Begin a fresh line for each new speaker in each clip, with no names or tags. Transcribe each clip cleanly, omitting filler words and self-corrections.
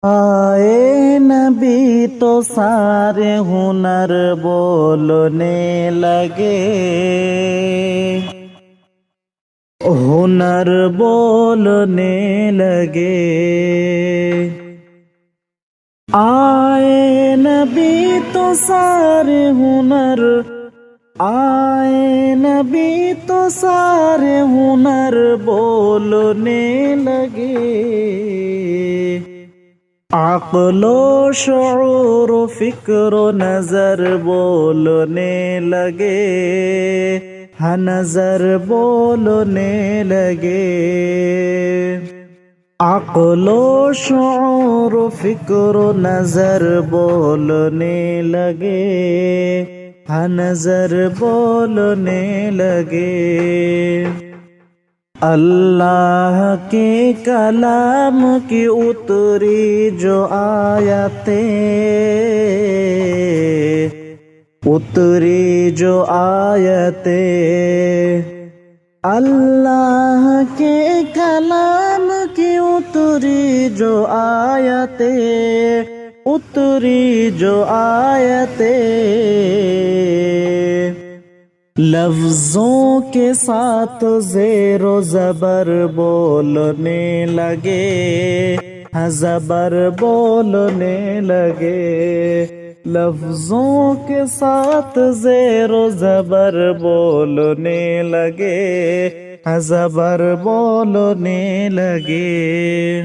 آئے نبی تو سارے ہنر بولنے لگے، ہنر بولنے لگے۔ آئے نبی تو سارے ہنر، آئے نبی تو سارے ہنر بولنے لگے۔ عقل و شعور و فکر و نظر بولنے لگے، ہاں نظر بولنے لگے۔ عقل و شعور و فکر و نظر بولنے لگے، ہاں نظر بولنے لگے۔ اللہ کے کلام کی اتری جو آیتیں، اتری جو آیتیں، اللہ کے کلام کی اتری جو آیتیں، اتری جو آیتیں، لفظوں کے ساتھ زیر و زبر بولنے لگے، ہاں زبر بولنے لگے۔ لفظوں کے ساتھ زیر و زبر بولنے لگے، ہاں زبر بولنے لگے۔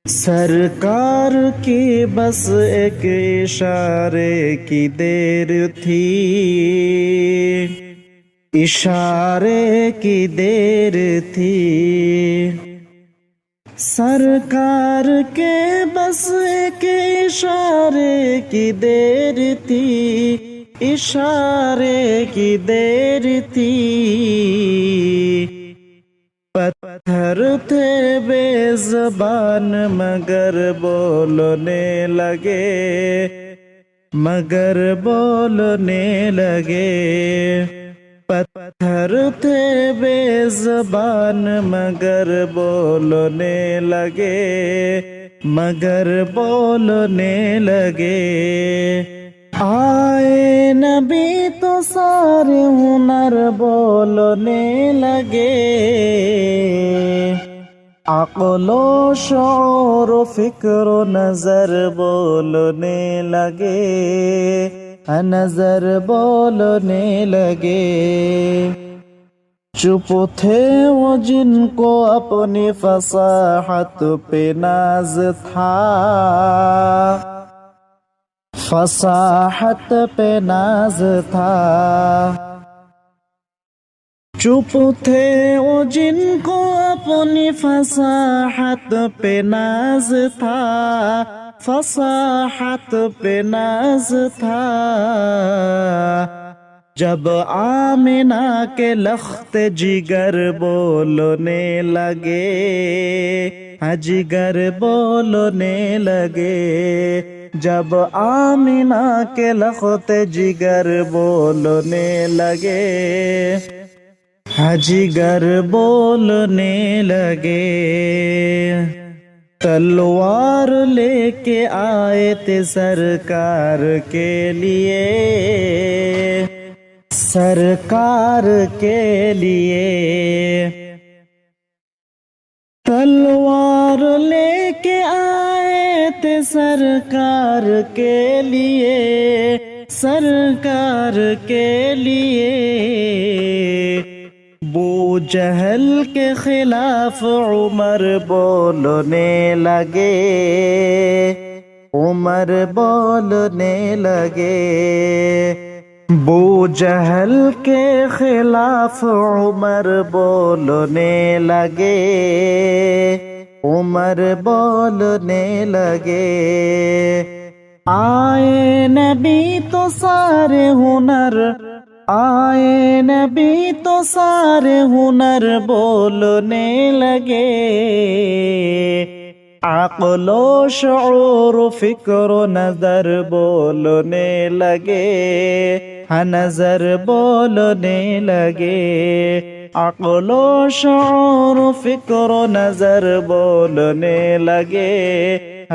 سرکار کی بس ایک اشارے کی دیر تھی، اشارے کی دیر تھی۔ سرکار کے بس ایک اشارے کی دیر تھی، اشارے کی دیر تھی۔ پتھر تھے بے زبان مگر بولنے لگے، مگر بولنے لگے۔ پتھر تھے بے زبان مگر بولنے لگے، مگر بولنے لگے۔ آئے نبی تو سارے ہنر بولنے لگے، عقل و شعور و فکر و نظر بولنے لگے، نظر بولنے لگے۔ چپ تھے وہ جن کو اپنی فصاحت پہ ناز تھا، فصاحت پہ ناز تھا۔ چپ تھے وہ جن کو اپنی فصاحت پہ ناز تھا، فصاحت پہ ناز تھا۔ جب آمنہ کے لخت جگر بولنے لگے، ہاں جگر بولنے لگے۔ جب آمنہ کے لخت جگر بولنے لگے، ہاں جگر بولنے لگے۔ تلوار لے کے آئے تھے سرکار کے لیے، سرکار کے لیے۔ تلوار لے کے آئے تھے سرکار کے لیے، سرکار کے لیے۔ بو جہل کے خلاف عمر بولنے لگے، عمر بولنے لگے۔ بو جہل کے خلاف عمر بولنے لگے، عمر بولنے لگے۔ آئے نبی تو سارے ہنر، آئے نبی تو سارے ہنر بولنے لگے، عقل و شعور و فکر و نظر بولنے لگے، ہاں نظر بولنے لگے۔ عقل و شعور و فکر و نظر بولنے لگے،